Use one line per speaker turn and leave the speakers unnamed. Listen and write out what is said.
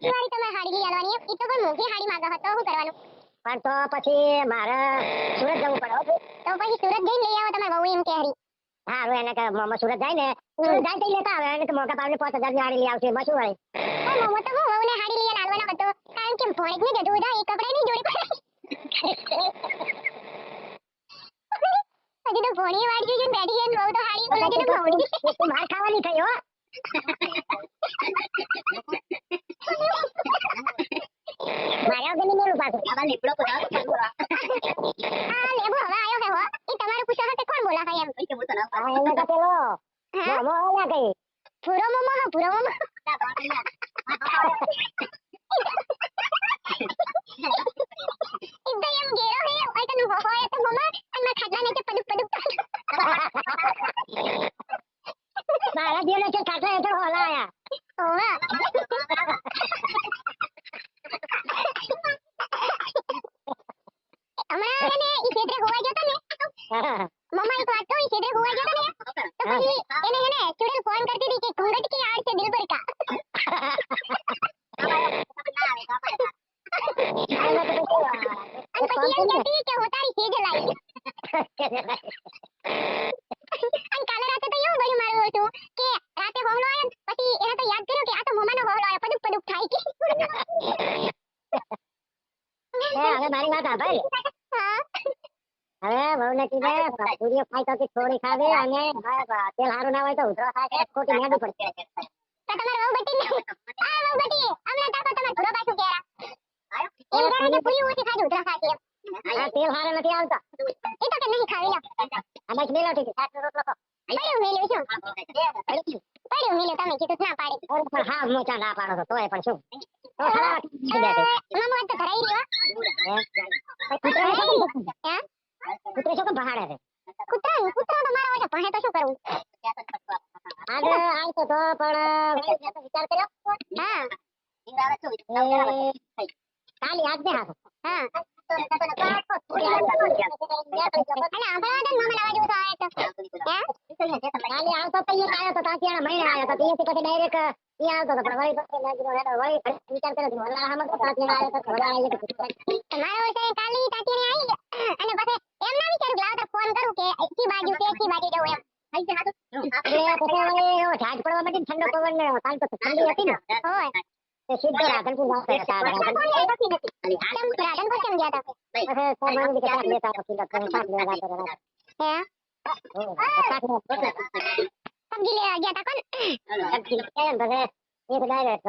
વાળી તમારે હાડી લઈ આવવાની ઈ તો પણ મોંઘી હાડી માંગા હતો શું કરવાનું
પણ તો પછી મારે સુરત જવું પડે હો.
તો પછી સુરત જઈને લઈ આવો તમારે વહુ એમ કે હરી
હારું એને કે મોમો સુરત જાય ને સુરત જાય તો લેતા આવે એને તો મોકા પાવને 5000 ની હાડી લઈ આવશે એમાં શું હોય.
મોમો તો હું વહુને હાડી લઈ આવવાનો હતો કારણ કે ભોણિકને જતું હતા એ કપડા ની જોડી પડે હજી તો ભોણી વાળી જોઈને બેઠી છે વહુ તો હાડી બોલે છે તો ભોણી
તું માર ખાવાની થઈ હો. મારા ગની મેલું પાછું આવા લીપડો પડાવ
આ લેબો હવે આયો હે હો એ તમારું પૂછો હતે કોણ બોલા ભાઈ એમ
એને કે પેલો મોમો ઓલા કઈ
પૂરો મોમો હા પૂરો મોમો એકદમ એમ ગેરો હે ઓય તને હોય તો મમ્મા અને ખાટલા નીચે પડુક પડુક
મારા જેને છે ખાટલા હેઠળ હોલાયા
ઓવા હમણાં એને ઈ છેતરે હોવા ગયો તો ને મમ્મા એક વાત તો ઈ છેતરે હોવા ગયો તો ને તો પછી એને ચુડેલ ફોન કરતી હતી કે ઘૂંઘટ की आड़ से दिल भर का અને પછી એમ કહેતી કે હોતારી સેજ લાઈ અને કાલે રાતે તો એવું બળ્યું મારું હતું કે રાતે હોવલો આયો પછી એને તો યાદ કર્યું કે આ તો મમ્માનો હોવલો આયો પડુક પડુક થાય કે
હવે મારી વાત સાંભળ
હા
હવે વહુને કીધે પૂરીઓ ખાય તો થોડી ખાવે અને તેલ હારું ના હોય તો ઉધરો ખાય કે ખોટી મેંદુ પડશે
તો તમારે વહુ બટી આ વહુ બટી અમને તાકો તમારે ઘરો પાછું કેરા એમ કરે કે પૂરી ઓછી ખાજો ઉધરા ખાતી
આ તેલ હારે નથી આવતા
એ તો કે નહીં ખાવી લો
આ બસ મેલો ઠીક સાત રોટલો ખો
પડ્યું મેલ્યું શું પડ્યું મેલ્યું તમે કીધું ના પાડી
પણ હા મોચા ના પાડો તો તોય પણ શું તો ખરા
મમ્મા વાત તો કરાઈ રહ્યો
કૂતરા
હે
કૂતરે શું કે બહાડે છે
કૂતરા તો મારા ઓછા ભણે તો શું કરવું
આજ આવતો તો પણ વિચાર કર્યો
હા
કાલી આજ દે હાથો
હા અને આંબળવા દે મમ્મા આવાજ ઓછો આવે તો
કાલી આવતો તો એ આવ્યો તો તાંતિયાના મહિને આવ્યો તો તે પછી ડાયરેક્ટ એ આવતો તો પણ વળી પછી મેં કીધું હેડો વળી વિચાર કર્યો વલ્લા હમ તો તાંતિયાના આવ્યો તો વલ્લા આવ્યો તો
મારો ઓછે કાલી તાતીને આવી અને પછી એમ ના વિચારું લાવ તો ફોન કરું કે કી બાજુ જવું એમ
એટલે પછી વળી ઝાડ પડવા માંડી ઠંડો પવન ને કાલ તો ઠંડી હતી ને
હોય
તે સીધો રાધનપુર જતો હતા
રાધનપુર કેમ ગયા તા
પછી સામાન કે કાક લેતા પછી તો કાક લેવા જતો રહ્યા
હે
કાક
સમજી લે ગયા તા કોણ
સબ્જી કેમ તો એ ડાયરેક્ટ